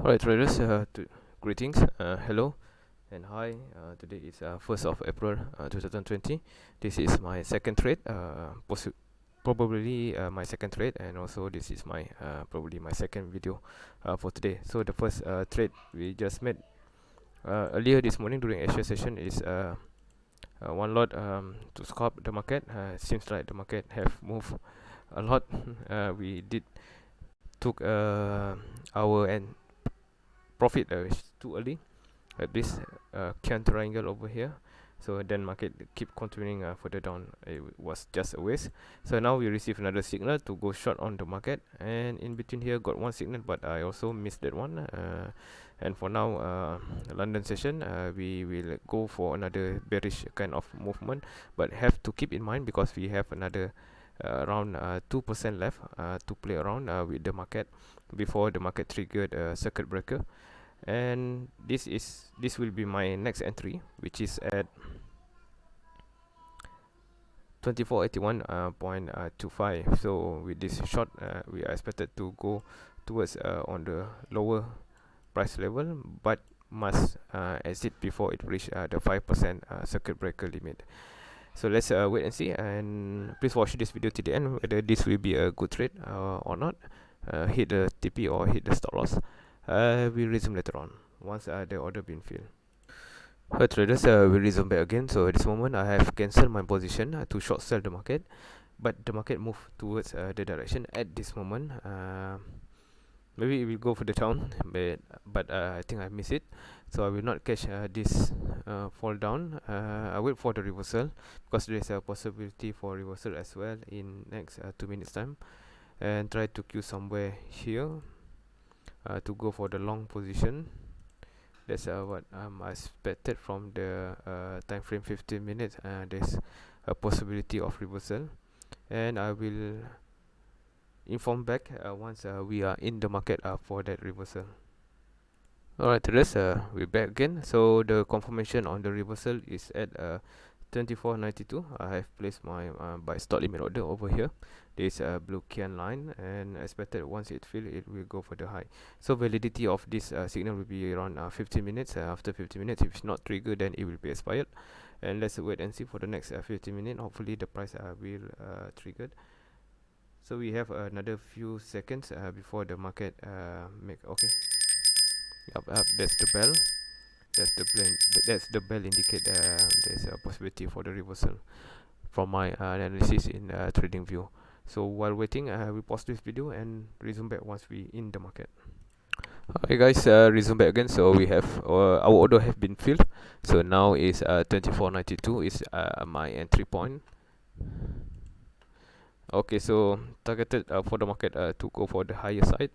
Alright traders, greetings, hello and hi. Today is 1st of April 2020. This is my second trade, probably my second trade, and also this is my probably my second video for today. So the first trade we just made earlier this morning during US session is one lot to scalp the market. Seems like the market have moved a lot. We did took our end profit too early at this can triangle over here, so then market keep continuing further down. It was just a waste. So now we receive another signal to go short on the market, and in between here got one signal, but I also missed that one. And for now, London session, we will go for another bearish kind of movement, but have to keep in mind because we have another around 2% left to play around with the market before the market triggered a circuit breaker. And this will be my next entry, which is at 2481.25. So with this short, we are expected to go towards on the lower price level, but must exit before it reach the 5% circuit breaker limit. So let's wait and see, and please watch this video to the end whether this will be a good trade or not. Hit the TP or hit the stop loss. We'll resume later on once the order been filled. Hi traders, we'll resume back again. So at this moment I have cancelled my position to short sell the market, but the market moved towards the direction at this moment. Maybe it will go for the down, but I think I miss it, so I will not catch this fall down. I wait for the reversal because there is a possibility for reversal as well in next 2 minutes time, and try to queue somewhere here to go for the long position. That's what I expected from the time frame 15 minutes. There's a possibility of reversal, and I will inform back once we are in the market for that reversal. Alright traders, we're back again. So the confirmation on the reversal is at 24.92. I have placed my buy stop limit order over here. This blue can line, and expected once it fill, it will go for the high. So validity of this signal will be around 15 minutes. After 15 minutes, if it's not triggered, then it will be expired. And let's wait and see for the next 15 minutes. Hopefully the price will triggered. So we have another few seconds before the market make okay. Yep, that's the bell. That's the bell indicate there's a possibility for the reversal from my analysis in trading view. So while waiting, we pause this video and resume back once we in the market. Hi guys, resume back again. So we have our order have been filled. So now is 24.92 is my entry point. Okay, so targeted for the market to go for the higher side.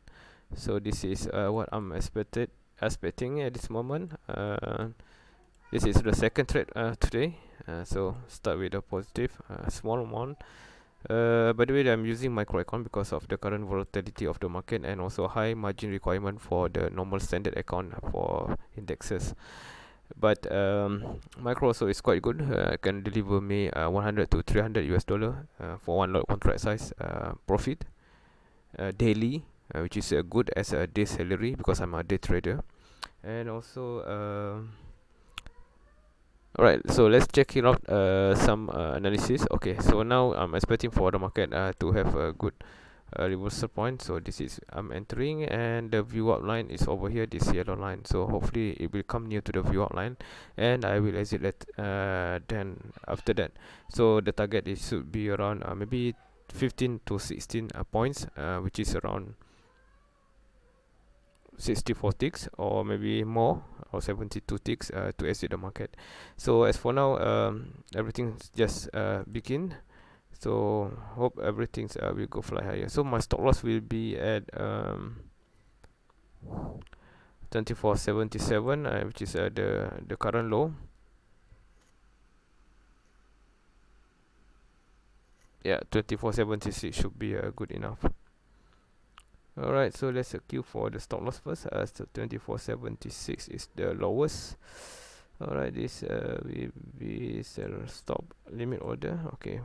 So this is what I'm expecting at this moment. This is the second trade today. So start with a positive small amount. By the way, I'm using micro account because of the current volatility of the market, and also high margin requirement for the normal standard account for indexes. But micro also is quite good. Can deliver me 100 to 300 US dollar for one lot contract size profit daily, which is good as a day salary because I'm a day trader. And also alright, so let's check it out some analysis. Okay, so now I'm expecting for the market to have a good reversal point. So this is I'm entering, and the view outline is over here, this yellow line. So hopefully it will come near to the view outline, and I will exit it then after that. So the target is should be around maybe 15 to 16 points, which is around 64 ticks or maybe more, or 72 ticks to exit the market. So as for now, everything's just begin. So hope everything's will go fly higher. So my stop loss will be at 24.77, which is the current low. Yeah, 24.76 should be good enough. Alright, so let's queue for the stop loss first. So 24.76 is the lowest. Alright, this we sell stop limit order. Okay.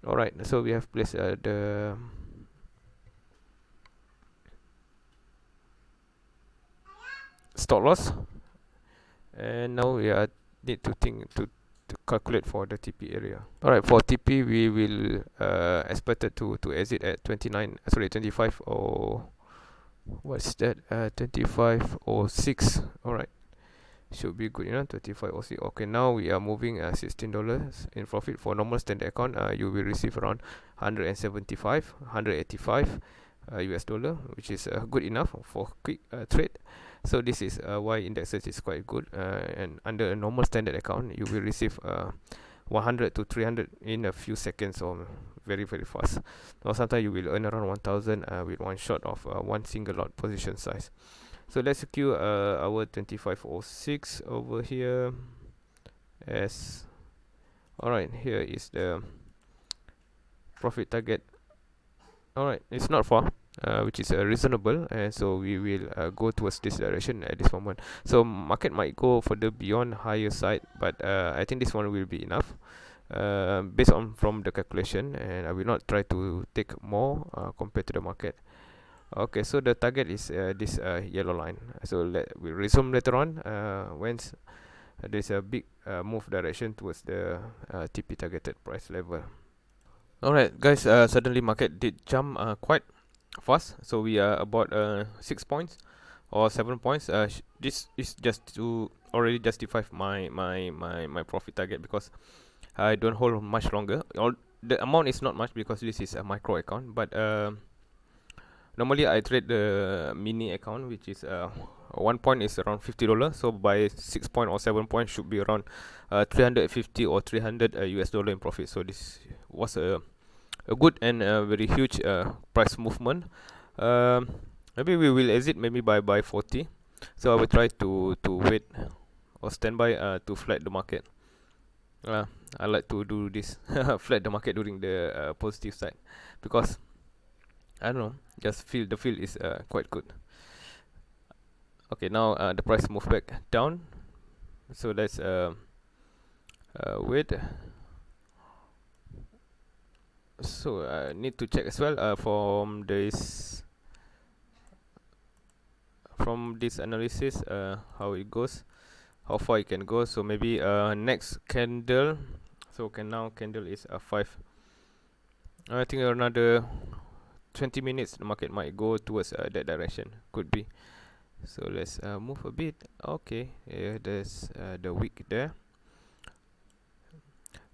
Alright, so we have placed the stop loss, and now we are need to think to calculate for the TP area. Alright, for TP we will expected to exit at 25, or what's that, 25.06. Alright, should be good, 25.06. Okay, now we are moving $16 in profit. For normal standard account, you will receive around 185 US dollar, which is good enough for quick trade. So this is why indexes is quite good, and under a normal standard account you will receive 100 to 300 in a few seconds, or very fast. Or sometimes you will earn around 1000 with one shot of one single lot position size. So let's secure our 25.06 over here as. Alright, here is the profit target. Alright, it's not far, which is reasonable, and so we will go towards this direction at this moment. So market might go further beyond higher side, but I think this one will be enough, based on from the calculation, and I will not try to take more compared to the market. Okay, so the target is this yellow line. So we'll resume later on once there's a big move direction towards the TP targeted price level. Alright guys, suddenly market did jump quite fast, so we are about 6 points or 7 points. This is just to already justify my profit target, because I don't hold much longer. The amount is not much because this is a micro account, but normally I trade the mini account, which is 1 point is around $50. So by 6 point or 7 points should be around 350 or 300 US dollar in profit. So this was a good and very huge price movement. Maybe we will exit maybe by 40. So I will try to wait or stand by to flat the market. I like to do this, flat the market during the positive side, because I don't know, just feel the feel is quite good. Okay, now the price move back down, so let's wait. So I need to check as well from this analysis how it goes, how far it can go. So maybe next candle, so now candle is 5. I think another 20 minutes the market might go towards that direction, could be. So let's move a bit. Okay, there's the wick there.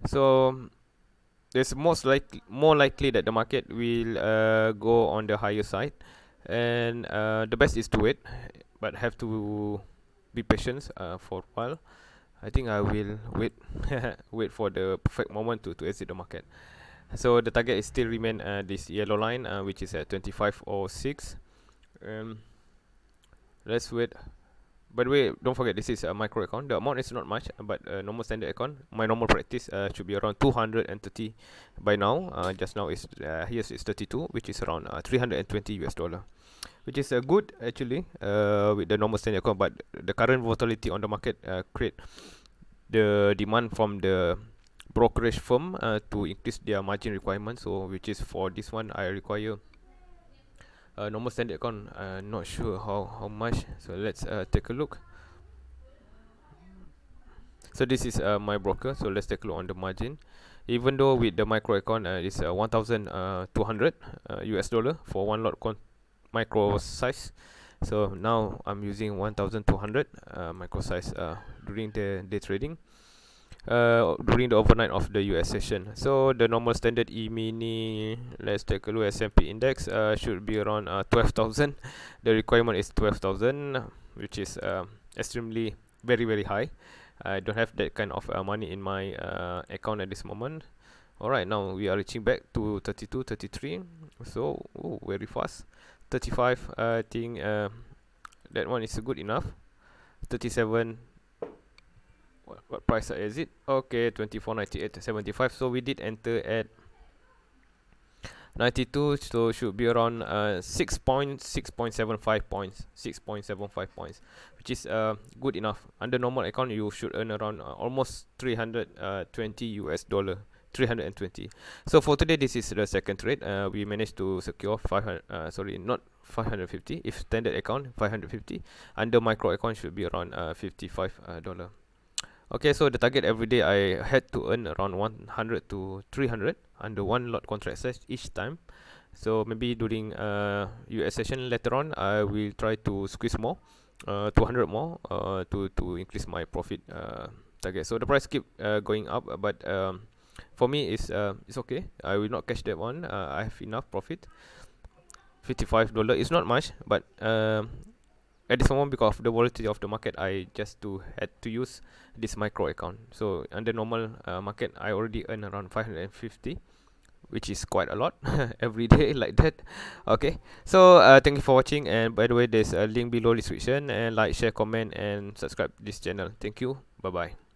So there's more likely that the market will go on the higher side, and the best is to wait, but have to be patient for a while. I think I will wait wait for the perfect moment to exit the market. So the target is still remain this yellow line, which is at 25.06. Let's wait. By the way, don't forget this is a micro account. The amount is not much, but normal standard account, my normal practice should be around 230 by now. Just now is here is 32, which is around 320 US dollar, which is good actually with the normal standard account. But the current volatility on the market create the demand from the brokerage firm to increase their margin requirements. So which is for this one I require normal standard account. Not sure how much, so let's take a look. So this is my broker, so let's take a look on the margin. Even though with the micro account it's 1200 US dollar for one lot micro size, so now I'm using 1200 micro size during the day trading, during the overnight of the US session. So the normal standard E-Mini, let's take a look. S&P index should be around 12,000. The requirement is 12,000, which is extremely very high. I don't have that kind of money in my account at this moment. Alright, now we are reaching back to 32, 33. So very fast. 35, I think that one is good enough. 37, what price is it? Okay, 24.98.75. So we did enter at 92, so should be around 6.75 points, which is good enough. Under normal account you should earn around almost 320 US dollar, 320. So for today, this is the second trade. We managed to secure 500. Sorry, not 550. If standard account 550, under micro account should be around $55. Okay, so the target every day I had to earn around 100 to 300 under one lot contract size each time. So maybe during US session later on, I will try to squeeze more, 200 more, to increase my profit target. So the price keep going up, but for me it's okay. I will not catch that one. I have enough profit. $55 is not much, but at this moment, because of the volatility of the market, I just had to use this micro account. So under normal market, I already earn around 550, which is quite a lot every day like that. Okay, so thank you for watching, and by the way, there's a link below description, and like, share, comment, and subscribe this channel. Thank you. Bye bye.